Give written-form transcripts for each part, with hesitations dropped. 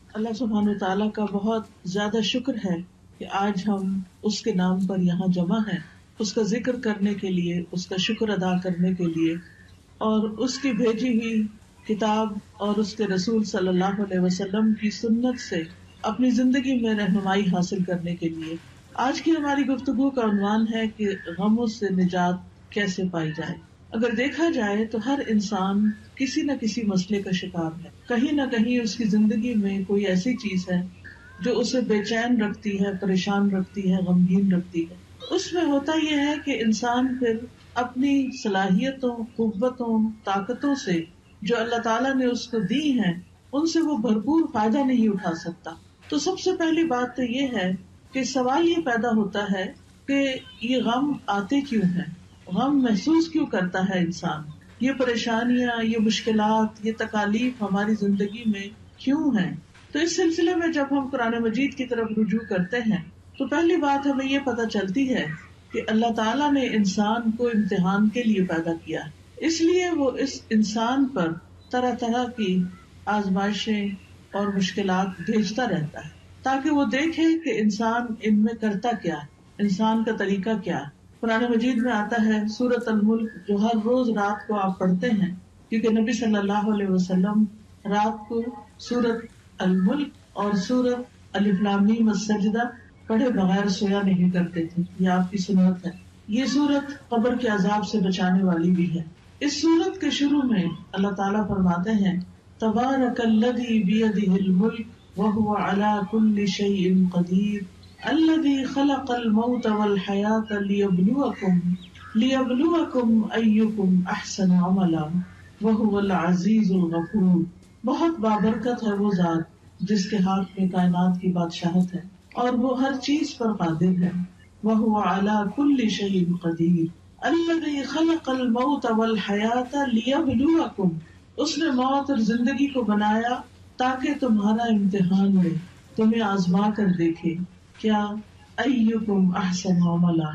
اللہ سبحانہ تعالیٰ کا بہت زیادہ شکر ہے کہ آج ہم اس کے نام پر یہاں جمع ہیں، اس کا ذکر کرنے کے لیے، اس کا شکر ادا کرنے کے لیے، اور اس کی بھیجی ہوئی کتاب اور اس کے رسول صلی اللہ علیہ وسلم کی سنت سے اپنی زندگی میں رہنمائی حاصل کرنے کے لیے۔ آج کی ہماری گفتگو کا عنوان ہے کہ غموں سے نجات کیسے پائی جائے۔ اگر دیکھا جائے تو ہر انسان کسی نہ کسی مسئلے کا شکار ہے، کہیں نہ کہیں اس کی زندگی میں کوئی ایسی چیز ہے جو اسے بے چین رکھتی ہے، پریشان رکھتی ہے، غمگین رکھتی ہے۔ اس میں ہوتا یہ ہے کہ انسان پھر اپنی صلاحیتوں، قوتوں، طاقتوں سے جو اللہ تعالیٰ نے اس کو دی ہیں، ان سے وہ بھرپور فائدہ نہیں اٹھا سکتا۔ تو سب سے پہلی بات تو یہ ہے کہ سوال یہ پیدا ہوتا ہے کہ یہ غم آتے کیوں ہیں، غم محسوس کیوں کرتا ہے انسان، یہ پریشانیاں، یہ مشکلات، یہ تکالیف ہماری زندگی میں کیوں ہیں۔ تو اس سلسلے میں جب ہم قرآن مجید کی طرف رجوع کرتے ہیں تو پہلی بات ہمیں یہ پتہ چلتی ہے کہ اللہ تعالیٰ نے انسان کو امتحان کے لیے پیدا کیا ہے، اس لیے وہ اس انسان پر طرح طرح کی آزمائشیں اور مشکلات بھیجتا رہتا ہے تاکہ وہ دیکھے کہ انسان ان میں کرتا کیا ہے، انسان کا طریقہ کیا ہے۔ قرآن مجید میں آتا ہے سورۃ الملک، جو ہر روز رات کو آپ پڑھتے ہیں، کیونکہ نبی صلی اللہ علیہ وسلم رات کو سورۃ الملک اور سورۃ الف لام میم السجدہ پڑھے بغیر سویا نہیں کرتے تھے، یہ آپ کی سنت ہے۔ یہ سورت قبر کے عذاب سے بچانے والی بھی ہے۔ اس سورت کے شروع میں اللہ تعالیٰ فرماتے ہیں تبارک الذی بیدہ الملک وہو علی کل شیء قدیر الذی خلق الموت والحیاۃ لیبلوکم ایکم احسن عملا وہو العزیز الغفور۔ بہت بابرکت ہے وہ ذات جس کے ہاتھ میں کائنات کی بادشاہت ہے اور وہ ہر چیز پر قادر ہے۔ وہو علی کل شیء قدیر الذی خلق الموت والحیاۃ لیبلوکم، اس نے موت اور زندگی کو بنایا تاکہ تمہارا امتحان لے، تمہیں آزما کر دیکھے، کیا ایکم احسن عملا،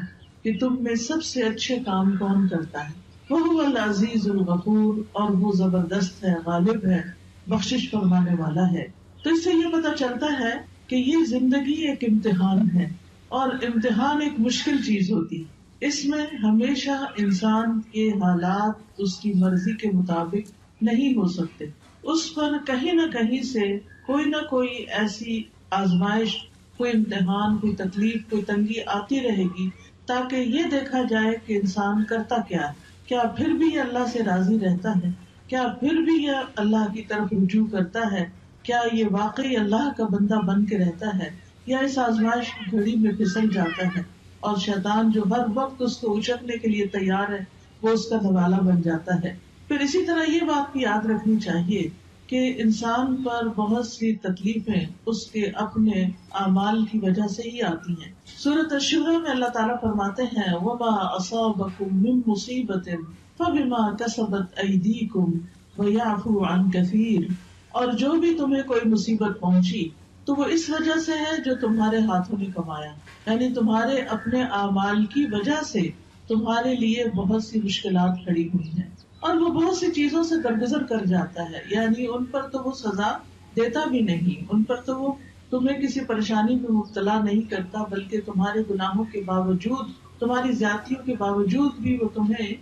کہ تم میں سب سے اچھے کام کون کرتا ہے۔ وہو العزیز الغفور، اور وہ زبردست ہے، غالب ہے، بخشش فرمانے والا ہے۔ تو اس سے یہ پتہ چلتا ہے کہ یہ زندگی ایک امتحان ہے، اور امتحان ایک مشکل چیز ہوتی ہے۔ اس میں ہمیشہ انسان کے حالات اس کی مرضی کے مطابق نہیں ہو سکتے، اس پر کہیں نہ کہیں سے کوئی نہ کوئی ایسی آزمائش، کوئی امتحان، کوئی تکلیف، کوئی تنگی آتی رہے گی تاکہ یہ دیکھا جائے کہ انسان کرتا کیا ہے، کیا پھر بھی یہ اللہ سے راضی رہتا ہے، کیا پھر بھی یہ اللہ کی طرف رجوع کرتا ہے، کیا یہ واقعی اللہ کا بندہ بن کے رہتا ہے، یا اس آزمائش کی گھڑی میں پھسل جاتا ہے اور شیطان جو ہر وقت اس کو اچکنے کے لیے تیار ہے وہ اس کا نوالا بن جاتا ہے۔ پھر اسی طرح یہ بات بھی یاد رکھنی چاہیے کہ انسان پر بہت سی تکلیفیں اس کے اپنے اعمال کی وجہ سے ہی آتی ہیں۔ سورۃ الشورى میں اللہ تعالیٰ فرماتے ہیں وَمَا أَصَابَكُم مِّن مُّصِيبَةٍ فَبِمَا كَسَبَتْ أَيْدِيكُمْ وَيَعْفُو عَن كَثِيرٍ، اور جو بھی تمہیں کوئی مصیبت پہنچی تو وہ اس وجہ سے ہے جو تمہارے ہاتھوں نے کمایا، یعنی تمہارے اپنے اعمال کی وجہ سے تمہارے لیے بہت سی مشکلات کھڑی ہوئی ہیں، اور وہ بہت سی چیزوں سے درگزر کر جاتا ہے، یعنی ان پر تو وہ سزا دیتا بھی نہیں، ان پر تو وہ تمہیں کسی پریشانی میں مبتلا نہیں کرتا، بلکہ تمہارے گناہوں کے باوجود، تمہاری زیادتیوں کے باوجود بھی وہ تمہیں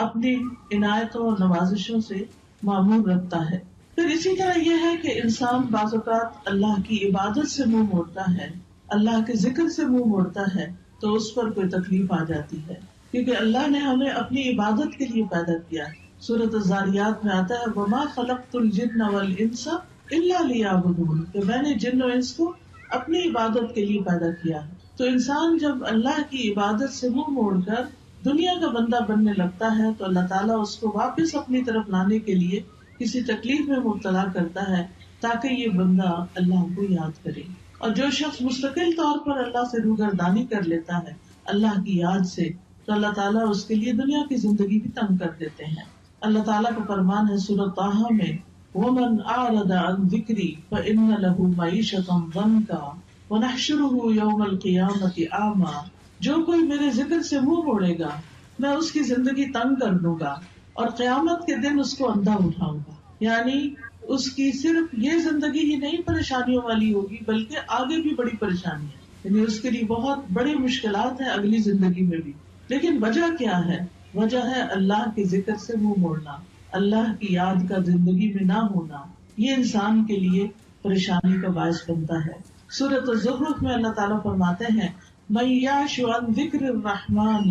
اپنی عنایتوں اور نوازشوں سے معمور رکھتا ہے۔ پھر اسی طرح یہ ہے کہ انسان بعض اوقات اللہ کی عبادت سے منہ موڑتا ہے، اللہ کے ذکر سے منہ موڑتا ہے تو اس پر کوئی تکلیف آ جاتی ہے، کیونکہ اللہ نے ہمیں اپنی عبادت کے لیے پیدا کیا ہے۔ سورۃ الذاریات میں آتا ہے وَمَا خَلَقْتُ الْجِنَّ وَالْإِنسَ إِلَّا لِيَعْبُدُونِ، کہ میں نے جن و انس کو اپنی عبادت کے لیے پیدا کیا ہے۔ تو انسان جب اللہ کی عبادت سے منہ موڑ کر دنیا کا بندہ بننے لگتا ہے تو اللہ تعالیٰ اس کو واپس اپنی طرف لانے کے لیے کسی تکلیف میں مبتلا کرتا ہے تاکہ یہ بندہ اللہ کو یاد کرے۔ اور جو شخص مستقل طور پر اللہ سے روگردانی کر لیتا ہے اللہ کی یاد سے، تو اللہ تعالیٰ اس کے لیے دنیا کی زندگی بھی تنگ کر دیتے ہیں۔ اللہ تعالیٰ کا فرمان ہے سورۃ طٰہٰ میں وَمَنْ أَعْرَضَ عَنْ ذِكْرِي فَإِنَّ لَهُ مَعِيشَةً ضَنْكًا وَنَحْشُرُهُ يَوْمَ الْقِيَامَةِ أَعْمَىٰ، جو کوئی میرے ذکر سے منہ موڑے گا میں اس کی زندگی تنگ کر دوں گا اور قیامت کے دن اس کو اندھا اٹھاؤں گا۔ یعنی اس کی صرف یہ زندگی ہی نہیں پریشانیوں والی ہوگی بلکہ آگے بھی بڑی پریشانی ہے، یعنی اس کے لیے بہت بڑی مشکلات ہیں اگلی زندگی میں بھی. لیکن وجہ کیا ہے؟ وجہ ہے اللہ کے ذکر سے منہ موڑنا، اللہ کی یاد کا زندگی میں نہ ہونا. یہ انسان کے لیے پریشانی کا باعث بنتا ہے. سورۃ الزخرف میں اللہ تعالیٰ فرماتے ہیں من یعش عن ذکر الرحمن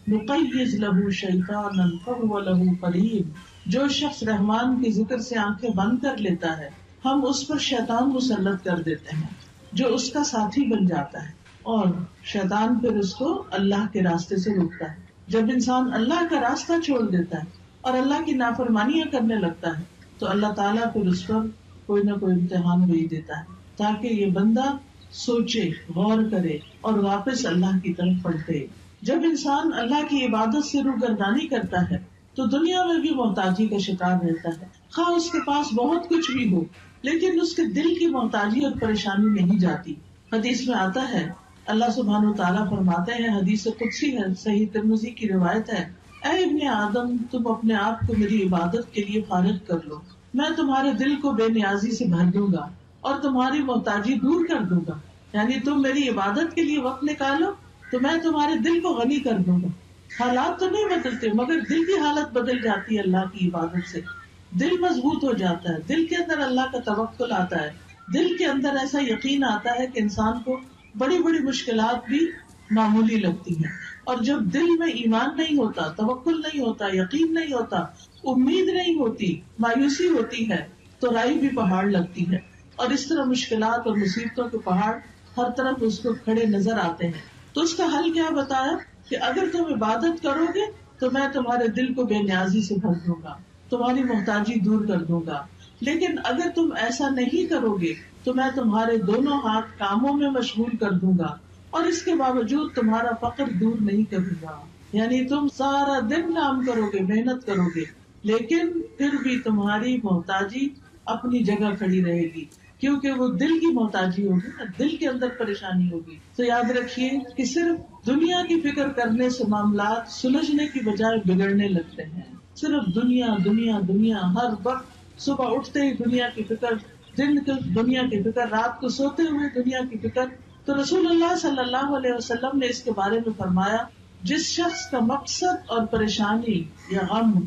نقیض له شیطانا فهو له قرین. جو شخص رحمان کے ذکر سے آنکھیں بند کر لیتا ہے ہم اس پر شیطان مسلط کر دیتے ہیں جو اس کا ساتھی بن جاتا ہے، اور شیطان پھر اس کو اللہ کے راستے سے روکتا ہے. جب انسان اللہ کا راستہ چھوڑ دیتا ہے اور اللہ کی نافرمانیاں کرنے لگتا ہے تو اللہ تعالیٰ پھر اس پر کوئی نہ کوئی امتحان بھیج دیتا ہے تاکہ یہ بندہ سوچے، غور کرے اور واپس اللہ کی طرف پلٹے. جب انسان اللہ کی عبادت سے روگردانی کرتا ہے تو دنیا میں بھی محتاجی کا شکار رہتا ہے، خواہ اس کے پاس بہت کچھ بھی ہو لیکن اس کے دل کی محتاجی اور پریشانی نہیں جاتی. حدیث میں آتا ہے اللہ سبحانہ و تعالیٰ فرماتے ہیں، حدیث قدسی ہے، صحیح ترمذی کی روایت ہے، اے ابن آدم تم اپنے آپ کو میری عبادت کے لیے فارغ کر لو، میں تمہارے دل کو بے نیازی سے بھر دوں گا اور تمہاری محتاجی دور کر دوں گا. یعنی تم میری عبادت کے لیے وقت نکالو تو میں تمہارے دل کو غنی کر دوں گا. حالات تو نہیں بدلتے مگر دل کی حالت بدل جاتی ہے اللہ کی عبادت سے. دل مضبوط ہو جاتا ہے، دل کے اندر اللہ کا توکل آتا ہے، دل کے اندر ایسا یقین آتا ہے کہ انسان کو بڑی بڑی مشکلات بھی معمولی لگتی ہیں. اور جب دل میں ایمان نہیں ہوتا، توکل نہیں ہوتا، یقین نہیں ہوتا، امید نہیں ہوتی، مایوسی ہوتی ہے تو رائی بھی پہاڑ لگتی ہے. اور اس طرح مشکلات اور مصیبتوں کے پہاڑ ہر طرف اس کو کھڑے نظر آتے ہیں. تو اس کا حل کیا بتایا کہ اگر تم عبادت کرو گے تو میں تمہارے دل کو بے نیازی سے بھر دوں گا، تمہاری محتاجی دور کر دوں گا. لیکن اگر تم ایسا نہیں کرو گے تو میں تمہارے دونوں ہاتھ کاموں میں مشغول کر دوں گا اور اس کے باوجود تمہارا فقر دور نہیں کروں گا. یعنی تم سارا دن کام کرو گے، محنت کرو گے، لیکن پھر بھی تمہاری محتاجی اپنی جگہ کھڑی رہے گی کیونکہ وہ دل کی محتاجی ہوگی نا، دل کے اندر پریشانی ہوگی. تو یاد رکھیے کہ صرف دنیا کی فکر کرنے سے معاملات سلجھنے کی بجائے بگڑنے لگتے ہیں. صرف دنیا دنیا دنیا، ہر وقت صبح اٹھتے ہی دنیا کی فکر، دن کو دنیا کی فکر، رات کو سوتے ہوئے دنیا کی فکر. تو رسول اللہ صلی اللہ علیہ وسلم نے اس کے بارے میں فرمایا جس شخص کا مقصد اور پریشانی یا غم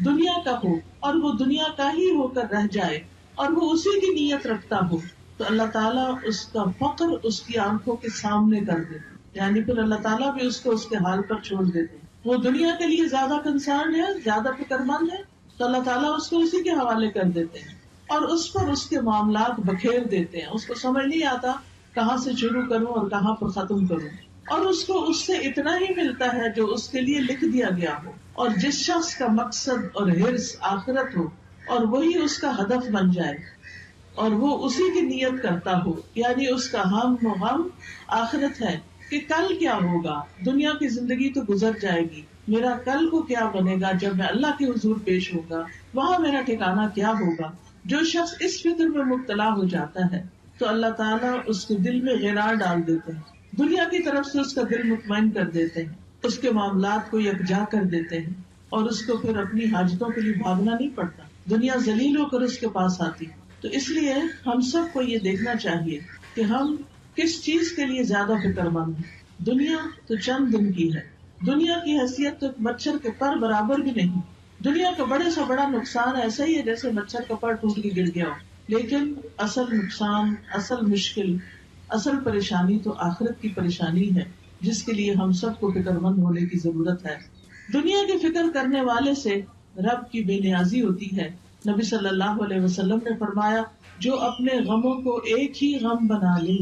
دنیا کا ہو اور وہ دنیا کا ہی ہو کر رہ جائے اور وہ اسی کی نیت رکھتا ہو تو اللہ تعالیٰ اس کا فقر اس کی آنکھوں کے سامنے کر دیتے، یعنی پھر اللہ تعالیٰ بھی اس کو اس کے حال پر چھوڑ دیتے. وہ دنیا کے لیے زیادہ کنسرن ہے، زیادہ فکر مند ہے تو اللہ تعالیٰ اس کو اسی کے حوالے کر دیتے ہیں اور اس پر اس کے معاملات بکھیر دیتے ہیں. اس کو سمجھ نہیں آتا کہاں سے شروع کروں اور کہاں پر ختم کروں، اور اس کو اس سے اتنا ہی ملتا ہے جو اس کے لیے لکھ دیا گیا ہو. اور جس شخص کا مقصد اور حرص آخرت ہو اور وہی اس کا ہدف بن جائے اور وہ اسی کی نیت کرتا ہو، یعنی اس کا ہم و غم آخرت ہے کہ کل کیا ہوگا، دنیا کی زندگی تو گزر جائے گی، میرا کل کو کیا بنے گا جب میں اللہ کے حضور پیش ہوگا، وہاں میرا ٹھکانہ کیا ہوگا. جو شخص اس فکر میں مبتلا ہو جاتا ہے تو اللہ تعالیٰ اس کے دل میں غرار ڈال دیتے ہیں، دنیا کی طرف سے اس کا دل مطمئن کر دیتے ہیں، اس کے معاملات کو یکجا کر دیتے ہیں اور اس کو پھر اپنی حاجتوں کے لیے بھاگنا نہیں پڑتا، دنیا ذلیل ہو کر اس کے پاس آتی. تو اس لیے ہم سب کو یہ دیکھنا چاہیے کہ ہم کس چیز کے لیے زیادہ فکر مند ہیں. دنیا تو چند دن کی ہے، دنیا کی حیثیت تو ایک مچھر کے پر برابر بھی نہیں. دنیا کا بڑے سے بڑا نقصان ایسا ہی ہے جیسے مچھر کا پر ٹوٹ کے گر گیا ہو، لیکن اصل نقصان، اصل مشکل، اصل پریشانی تو آخرت کی پریشانی ہے جس کے لیے ہم سب کو فکر مند ہونے کی ضرورت ہے. دنیا کی فکر کرنے والے سے رب کی بے نیازی ہوتی ہے. نبی صلی اللہ علیہ وسلم نے فرمایا جو اپنے غموں کو ایک ہی غم بنا لے،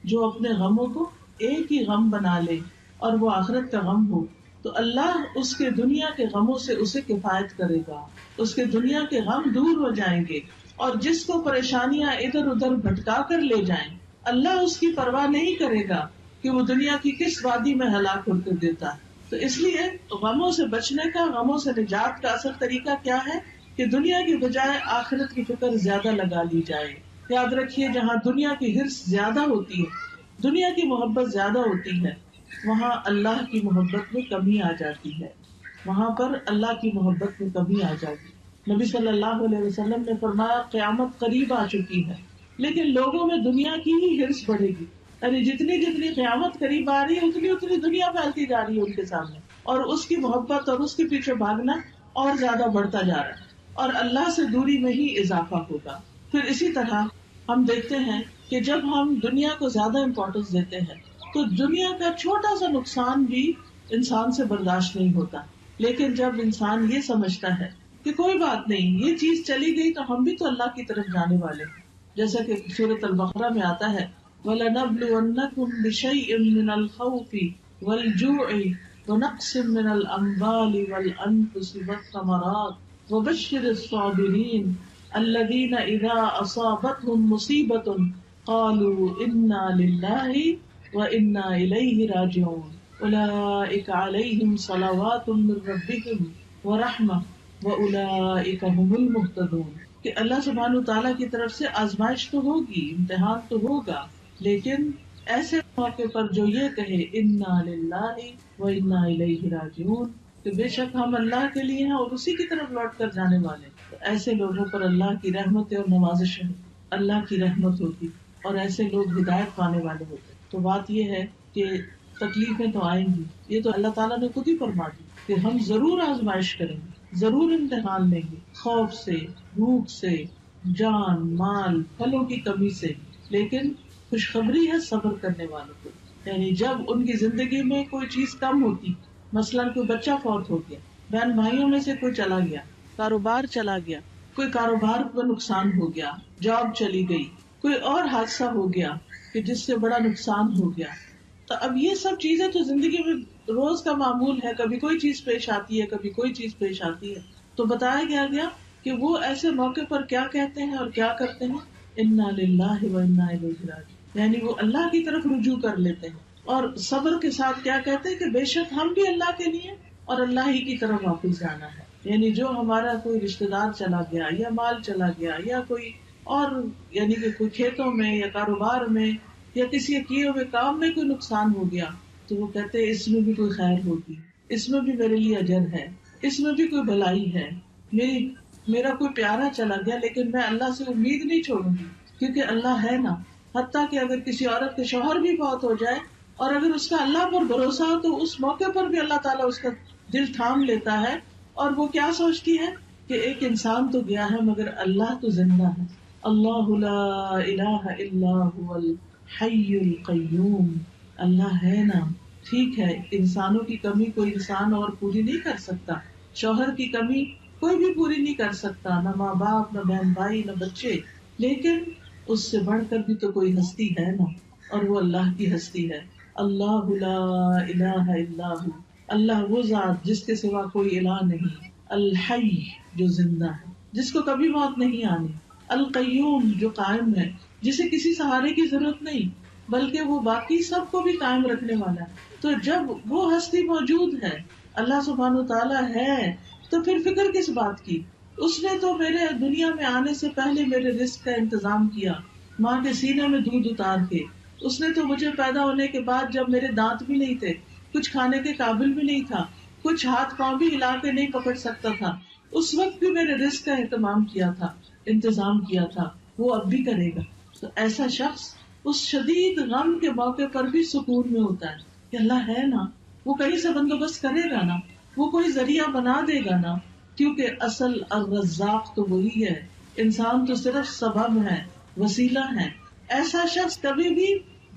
جو اپنے غموں کو ایک ہی غم بنا لے اور وہ آخرت کا غم ہو تو اللہ اس کے دنیا کے غموں سے اسے کفایت کرے گا، اس کے دنیا کے غم دور ہو جائیں گے. اور جس کو پریشانیاں ادھر ادھر بھٹکا کر لے جائیں اللہ اس کی پرواہ نہیں کرے گا کہ وہ دنیا کی کس وادی میں ہلاک کر کے دیتا ہے. تو اس لیے غموں سے بچنے کا، غموں سے نجات کا اصل طریقہ کیا ہے کہ دنیا کی بجائے آخرت کی فکر زیادہ لگا لی جائے. یاد رکھیے جہاں دنیا کی حرص زیادہ ہوتی ہے، دنیا کی محبت زیادہ ہوتی ہے، وہاں اللہ کی محبت میں کمی آ جاتی ہے، وہاں پر اللہ کی محبت میں کمی آ جاتی ہے. نبی صلی اللہ علیہ وسلم نے فرمایا قیامت قریب آ چکی ہے، لیکن لوگوں میں دنیا کی ہی ہرس بڑھے گی، یعنی جتنی جتنی قیامت قریب آ رہی ہے اتنی اتنی دنیا پھیلتی جا رہی ہے ان کے سامنے، اور اس کی محبت اور اس کے پیچھے بھاگنا اور زیادہ بڑھتا جا رہا ہے، اور اللہ سے دوری میں ہی اضافہ ہوگا۔ پھر اسی طرح ہم دیکھتے ہیں کہ جب ہم دنیا کو زیادہ امپورٹینس دیتے ہیں تو دنیا کا چھوٹا سا نقصان بھی انسان سے برداشت نہیں ہوتا، لیکن جب انسان یہ سمجھتا ہے کہ کوئی بات نہیں، یہ چیز چلی گئی تو ہم بھی تو اللہ کی طرف جانے والے ہیں، جیسا کہ سورۃ البقرہ میں آتا ہے وَلَنَبْلُوَنَّكُمْ بِشَيْءٍ مِّنَ الْخَوْفِ وَالْجُوعِ وَنَقْصٍ مِّنَ الْأَمْوَالِ وَالْأَنفُسِ وَالثَّمَرَاتِ وَبَشِّرِ الصَّابِرِينَ الَّذِينَ إِذَا أَصَابَتْهُم مُّصِيبَةٌ قَالُوا إِنَّا لِلَّهِ وَإِنَّا إِلَيْهِ رَاجِعُونَ أُولَٰئِكَ عَلَيْهِمْ صَلَوَاتٌ مِّن رَّبِّهِمْ وَرَحْمَةٌ وَأُولَٰئِكَ هُمُ الْمُهْتَدُونَ کہ اللہ سبحانہ وتعالیٰ کی طرف سے آزمائش تو ہوگی، امتحان تو ہوگا، لیکن ایسے موقع پر جو یہ کہے انا للہ و انا الیہ راجعون کہ بے شک ہم اللہ کے لیے ہیں اور اسی کی طرف لوٹ کر جانے والے، تو ایسے لوگوں پر اللہ کی رحمت اور نوازش ہے، اللہ کی رحمت ہوتی اور ایسے لوگ ہدایت پانے والے ہوتے۔ تو بات یہ ہے کہ تکلیفیں تو آئیں گی، یہ تو اللہ تعالیٰ نے خود ہی فرما دی کہ ہم ضرور آزمائش کریں گے، ضرور امتحان لیں گے، خوف سے، بھوک سے، جان مال پھلوں کی کمی سے، لیکن خوشخبری ہے صبر کرنے والوں کو، یعنی جب ان کی زندگی میں کوئی چیز کم ہوتی، مثلاً کوئی بچہ فوت ہو گیا، بہن بھائیوں میں سے کوئی چلا گیا، کاروبار چلا گیا، کوئی کاروبار کو نقصان ہو گیا، جاب چلی گئی، کوئی اور حادثہ ہو گیا کہ جس سے بڑا نقصان ہو گیا، تو اب یہ سب چیزیں تو زندگی میں روز کا معمول ہے، کبھی کوئی چیز پیش آتی ہے، کبھی کوئی چیز پیش آتی ہے، تو بتایا گیا کہ وہ ایسے موقع پر کیا کہتے ہیں اور کیا کرتے ہیں، انا للہ و انا الیہ راجعون، یعنی وہ اللہ کی طرف رجوع کر لیتے ہیں، اور صبر کے ساتھ کیا کہتے ہیں کہ بے شک ہم بھی اللہ کے لیے اور اللہ ہی کی طرف واپس جانا ہے، یعنی جو ہمارا کوئی رشتہ دار چلا گیا یا مال چلا گیا یا کوئی اور یعنی کہ کوئی کھیتوں میں یا کاروبار میں یا کسی کیے ہوئے کام میں کوئی نقصان ہو گیا، تو وہ کہتے ہیں اس میں بھی کوئی خیر ہوگی، اس میں بھی میرے لیے اجر ہے، اس میں بھی کوئی بھلائی ہے، میرا کوئی پیارا چلا گیا لیکن میں اللہ سے امید نہیں چھوڑوں گی کیونکہ اللہ ہے نا، حتیٰ کہ اگر کسی عورت کے شوہر بھی فوت ہو جائے اور اگر اس کا اللہ پر بھروسہ ہو تو اس موقع پر بھی اللہ تعالیٰ اس کا دل تھام لیتا ہے، اور وہ کیا سوچتی ہے کہ ایک انسان تو گیا ہے مگر اللہ تو زندہ ہے، اللہ لا الہ الا هو الحی القیوم، اللہ ہے نا، ٹھیک ہے انسانوں کی کمی کوئی انسان اور پوری نہیں کر سکتا، شوہر کی کمی کوئی بھی پوری نہیں کر سکتا، نہ ماں باپ، نہ بہن بھائی، نہ بچے، لیکن اس سے بڑھ کر بھی تو کوئی ہستی ہے نا، اور وہ اللہ کی ہستی ہے، اللہ لا الہ الا ہو، اللہ وہ ذات جس کے سوا کوئی الہ نہیں، الحی جو زندہ ہے، جس کو کبھی موت نہیں آنی، القیوم جو قائم ہے، جسے کسی سہارے کی ضرورت نہیں بلکہ وہ باقی سب کو بھی قائم رکھنے والا ہے، تو جب وہ ہستی موجود ہے، اللہ سبحانہ وتعالیٰ ہے، تو پھر فکر کس بات کی، اس نے تو میرے دنیا میں آنے سے پہلے میرے رزق کا انتظام کیا، ماں کے سینے میں دودھ اتار کے، اس نے تو مجھے پیدا ہونے کے بعد جب میرے دانت بھی نہیں تھے، کچھ کھانے کے قابل بھی نہیں تھا، کچھ ہاتھ پاؤں بھی ہلا کے نہیں پکڑ سکتا تھا، اس وقت بھی میرے رزق کا اہتمام کیا تھا، انتظام کیا تھا، وہ اب بھی کرے گا۔ تو ایسا شخص اس شدید غم کے موقع پر بھی سکون میں ہوتا ہے کہ اللہ ہے نا، وہ کہیں سے بندوبست کرے گا نا، وہ کوئی ذریعہ بنا دے گا نا، کیونکہ اصل الرزاق تو وہی ہے، انسان تو صرف سبب ہے، وسیلہ ہے۔ ایسا شخص کبھی بھی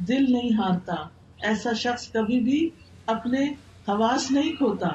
دل نہیں ہارتا، ایسا شخص کبھی بھی اپنے حواس نہیں کھوتا،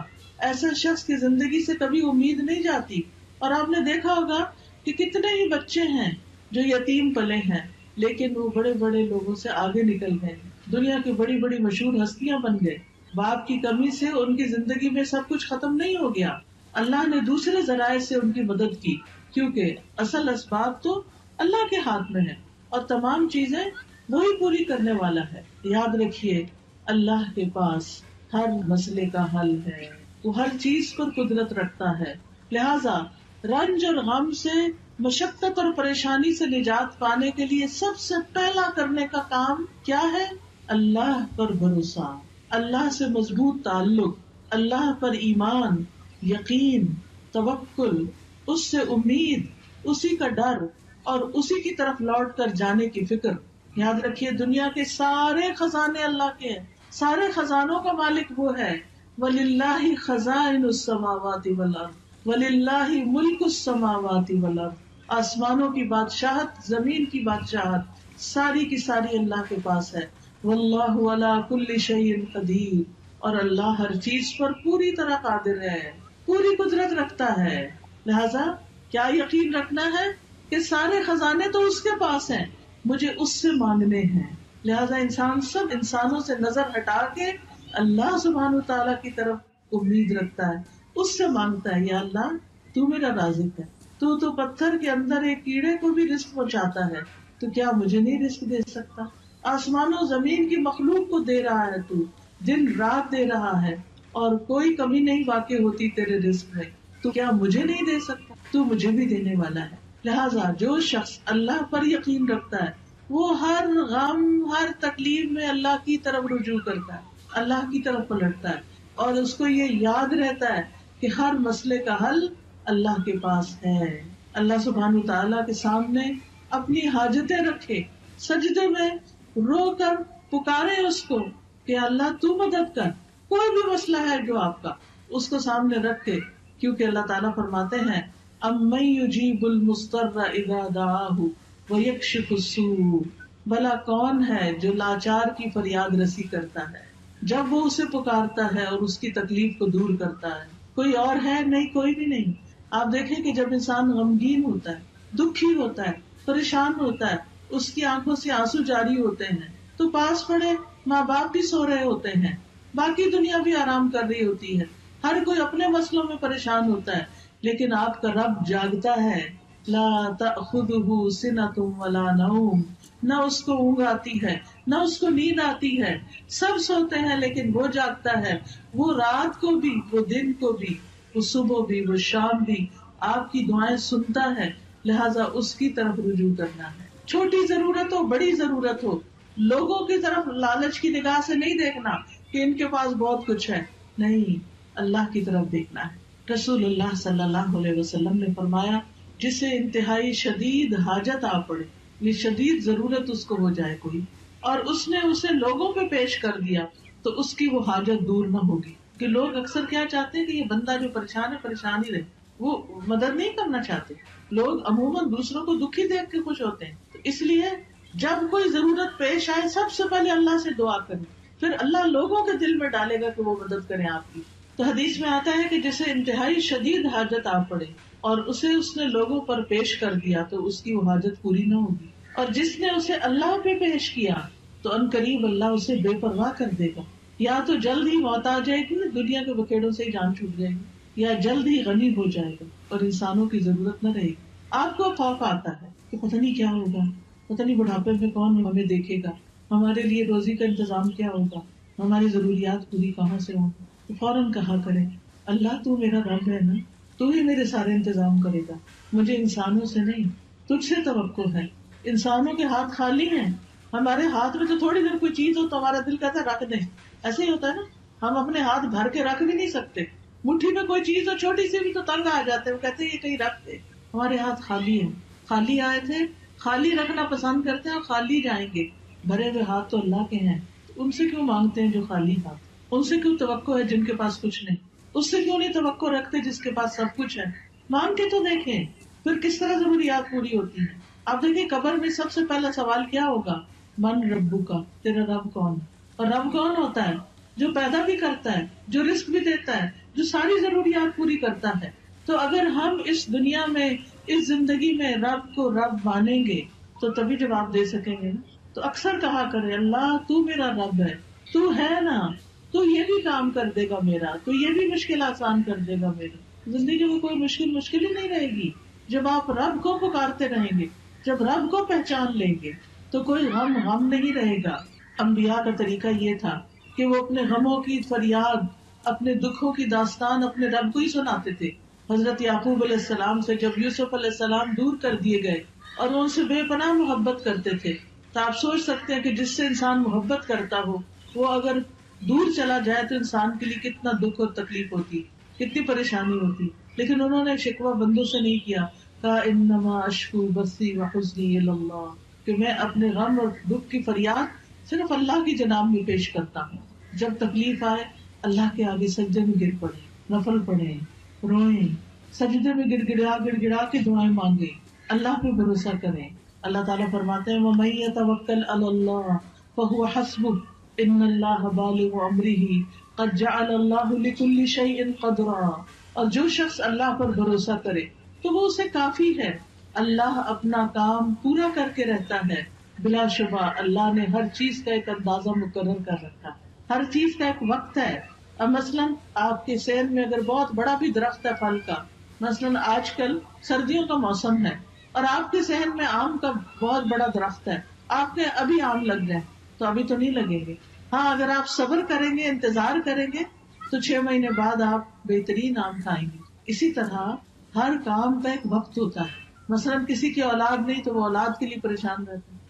ایسا شخص کی زندگی سے کبھی امید نہیں جاتی، اور آپ نے دیکھا ہوگا کہ کتنے ہی بچے ہیں جو یتیم پلے ہیں لیکن وہ بڑے بڑے لوگوں سے آگے نکل گئے، دنیا کی بڑی بڑی مشہور ہستیاں بن گئے، باپ کی کمی سے ان کی زندگی میں سب کچھ ختم نہیں ہو گیا، اللہ نے دوسرے ذرائع سے ان کی مدد کی، کیونکہ اصل اسباب تو اللہ کے ہاتھ میں ہے اور تمام چیزیں وہی پوری کرنے والا ہے۔ یاد رکھیے اللہ کے پاس ہر مسئلے کا حل ہے، وہ ہر چیز پر قدرت رکھتا ہے، لہذا رنج اور غم سے، مشقت اور پریشانی سے نجات پانے کے لیے سب سے پہلا کرنے کا کام کیا ہے؟ اللہ پر بھروسہ، اللہ سے مضبوط تعلق، اللہ پر ایمان، یقین، توکل، اس سے امید، اسی کا ڈر اور اسی کی طرف لوٹ کر جانے کی فکر. یاد رکھیے دنیا کے سارے خزانے اللہ کے ہیں، سارے خزانوں کا مالک وہ ہے. وَلِلَّهِ خَزَائِنُ السَّمَاوَاتِ وَالْأَرْضِ وَلِلَّهِ مُلْكُ السَّمَاوَاتِ وَالْأَرْضِ. آسمانوں کی بادشاہت، زمین کی بادشاہت ساری کی ساری اللہ کے پاس ہے. واللہ علی کل شیء قدیر، اور اللہ ہر چیز پر پوری طرح قادر ہے، پوری قدرت رکھتا ہے. لہذا کیا یقین رکھنا ہے کہ سارے خزانے تو اس کے پاس ہیں، مجھے اس سے مانگنے ہیں. لہذا انسان سب انسانوں سے نظر ہٹا کے اللہ سبحانہ تعالیٰ کی طرف امید رکھتا ہے، اس سے مانگتا ہے. یا اللہ تو میرا رازق ہے، تو پتھر کے اندر ایک کیڑے کو بھی رزق پہنچاتا ہے، تو کیا مجھے نہیں رزق دے سکتا؟ آسمانوں زمین کی مخلوق کو دے رہا ہے، تو دن رات دے رہا ہے اور کوئی کمی نہیں واقع ہوتی تیرے رزق میں، تو کیا مجھے نہیں دے سکتا؟ تو مجھے بھی دینے والا ہے. لہٰذا جو شخص اللہ پر یقین رکھتا ہے وہ ہر غم، ہر تکلیف میں اللہ کی طرف رجوع کرتا ہے، اللہ کی طرف پلٹتا ہے، اور اس کو یہ یاد رہتا ہے کہ ہر مسئلے کا حل اللہ کے پاس ہے. اللہ سبحانہ تعالیٰ کے سامنے اپنی حاجتیں رکھے، سجدے میں رو کر پکارے اس کو کہ اللہ تو مدد کر. کوئی بھی مسئلہ ہے جو آپ کا، اس کو سامنے رکھ کے، کیونکہ اللہ تعالیٰ فرماتے ہیں اَمَّن يُجِيبُ الْمُضْطَرَّ إِذَا دَعَاهُ وَيَكْشِفُ السُّوءَ. بھلا کون ہے جو لاچار کی فریاد رسی کرتا ہے جب وہ اسے پکارتا ہے اور اس کی تکلیف کو دور کرتا ہے؟ کوئی اور ہے؟ نہیں، کوئی بھی نہیں. آپ دیکھیں کہ جب انسان غمگین ہوتا ہے، دکھی ہوتا ہے، پریشان ہوتا ہے، اس کی آنکھوں سے آنسو جاری ہوتے ہیں، تو پاس پڑے ماں باپ بھی سو رہے ہوتے ہیں، باقی دنیا بھی آرام کر رہی ہوتی ہے، ہر کوئی اپنے مسئلوں میں پریشان ہوتا ہے، لیکن آپ کا رب جاگتا ہے. لا تأخذہ سنۃ ولا نوم. نہ اس کو اونگ آتی ہے نہ اس کو نیند آتی ہے. سب سوتے ہیں لیکن وہ جاگتا ہے. وہ رات کو بھی، وہ دن کو بھی، وہ صبح بھی، وہ شام بھی آپ کی دعائیں سنتا ہے. لہٰذا اس کی طرف رجوع کرنا ہے. چھوٹی ضرورت ہو، بڑی ضرورت ہو، لوگوں کی طرف لالچ کی نگاہ سے نہیں دیکھنا کہ ان کے پاس بہت کچھ ہے، نہیں، اللہ کی طرف دیکھنا ہے. رسول اللہ صلی اللہ علیہ وسلم نے فرمایا جسے انتہائی شدید حاجت آ پڑے، یہ شدید ضرورت اس کو ہو جائے کوئی، اور اس نے اسے لوگوں پہ پیش کر دیا تو اس کی وہ حاجت دور نہ ہوگی. کہ لوگ اکثر کیا چاہتے ہیں کہ یہ بندہ جو پریشان ہے پریشان ہی رہے، وہ مدد نہیں کرنا چاہتے. لوگ عموماً دوسروں کو دکھی دیکھ کے خوش ہوتے ہیں. تو اس لیے جب کوئی ضرورت پیش آئے سب سے پہلے اللہ سے دعا کریں، پھر اللہ لوگوں کے دل میں ڈالے گا کہ وہ مدد کریں آپ کی. تو حدیث میں آتا ہے کہ جسے انتہائی شدید حاجت آ پڑے اور اسے اس نے لوگوں پر پیش کر دیا تو اس کی وہ حاجت پوری نہ ہوگی، اور جس نے اسے اللہ پہ پیش کیا تو ان قریب اللہ اسے بے پرواہ کر دے گا. یا تو جلد ہی موت آ جائے گی، دنیا کے بکیڑوں سے ہی جان چھوٹ جائے گی، یا جلد ہی غنی ہو جائے گا اور انسانوں کی ضرورت نہ رہے گی. آپ کو خوف آتا ہے کہ پتہ نہیں کیا ہوگا، پتہ نہیں بڑھاپے میں کون ہمیں دیکھے گا، ہمارے لیے روزی کا انتظام کیا ہوگا، ہماری ضروریات پوری کہاں سے ہوں. تو فوراً کہا کرے اللہ تو میرا رب ہے نا، تو ہی میرے سارے انتظام کرے گا، مجھے انسانوں سے نہیں تجھ سے توقع ہے. انسانوں کے ہاتھ خالی ہیں، ہمارے ہاتھ میں تو تھوڑی دیر کوئی چیز ہو تو ہمارا دل کہتا ہے رکھ دیں. ایسے ہی ہوتا ہے نا، ہم اپنے ہاتھ بھر کے رکھ بھی نہیں سکتے، مٹھی میں کوئی چیز ہو چھوٹی سی بھی تو تنگ آ جاتے ہیں، وہ کہتے ہیں یہ کہیں رکھ دے. ہمارے ہاتھ خالی ہیں، خالی آئے تھے، خالی رکھنا پسند کرتے ہیں اور خالی جائیں گے. بھرے ہوئے ہاتھ تو اللہ کے ہیں، ان سے کیوں مانگتے ہیں جو خالی ہاتھ؟ ان سے کیوں توقع ہے جن کے پاس کچھ نہیں؟ اس سے کیوں نہیں توقع رکھتے جس کے پاس سب کچھ ہے؟ مانگ کے تو دیکھیں، پھر کس طرح ضروریات پوری ہوتی ہیں. آپ دیکھیں قبر میں سب سے پہلا سوال کیا ہوگا؟ من ربو کا، تیرا رب کون؟ اور رب کون ہوتا ہے؟ جو پیدا بھی کرتا ہے، جو رزق بھی دیتا ہے، جو ساری ضروریات پوری کرتا ہے. تو اگر ہم اس دنیا میں، اس زندگی میں رب کو رب مانیں گے تو تبھی جواب دے سکیں گے نا. تو اکثر کہا کرے اللہ تو میرا رب ہے، تو ہے نا، تو یہ بھی کام کر دے گا میرا، تو یہ بھی مشکل آسان کر دے گا میری. زندگی میں کوئی مشکل ہی نہیں رہے گی جب آپ رب کو پکارتے رہیں گے، جب رب کو پہچان لیں گے تو کوئی غم نہیں رہے گا. انبیاء کا طریقہ یہ تھا کہ وہ اپنے غموں کی فریاد، اپنے دکھوں کی داستان اپنے رب کو ہی سناتے تھے. حضرت یعقوب علیہ السلام سے جب یوسف علیہ السلام دور کر دیے گئے اور وہ ان سے بے پناہ محبت کرتے تھے، تو آپ سوچ سکتے ہیں کہ جس سے انسان محبت کرتا ہو وہ اگر دور چلا جائے تو انسان کے لیے کتنا دکھ اور تکلیف ہوتی، کتنی پریشانی ہوتی. لیکن انہوں نے شکوہ بندوں سے نہیں کیا، کہا انما اشکو بثی وحزنی الی اللہ، کہ میں اپنے غم اور دکھ کی فریاد صرف اللہ کی جناب میں پیش کرتا ہوں. جب تکلیف آئے اللہ کے آگے سجدے میں گر پڑے، نفل پڑھیں، روئیں، سجدے میں گڑ گڑا کے دعائیں مانگے، اللہ پہ بھروسہ کریں. اللہ تعالیٰ فرماتے ہیں وَمَن يَتَوَکَّلْ عَلَى اللَّهِ فَهُوَ حَسْبُهُ إِنَّ اللَّهَ بَالِغُ أَمْرِهِ قَدْ جَعَلَ اللَّهُ لِكُلِّ شَيْءٍ قَدْرًا. اور جو شخص اللہ پر بھروسہ کرے تو وہ اسے کافی ہے، اللہ اپنا کام پورا کر کے رہتا ہے. بلا شبہ اللہ نے ہر چیز کا ایک اندازہ مقرر کر رکھا ہے، ہر چیز کا ایک وقت ہے. اب مثلاً آپ کے صحن میں اگر بہت بڑا بھی درخت ہے پھل کا، مثلاً آج کل سردیوں کا موسم ہے اور آپ کے صحن میں آم کا بہت بڑا درخت ہے، آپ کے ابھی آم لگ جائیں تو ابھی تو نہیں لگیں گے. ہاں اگر آپ صبر کریں گے، انتظار کریں گے تو 6 مہینے بعد آپ بہترین آم کھائیں گے. اسی طرح ہر کام کا ایک وقت ہوتا ہے. مثلاً کسی کی اولاد نہیں تو وہ اولاد کے لیے پریشان رہتے ہیں.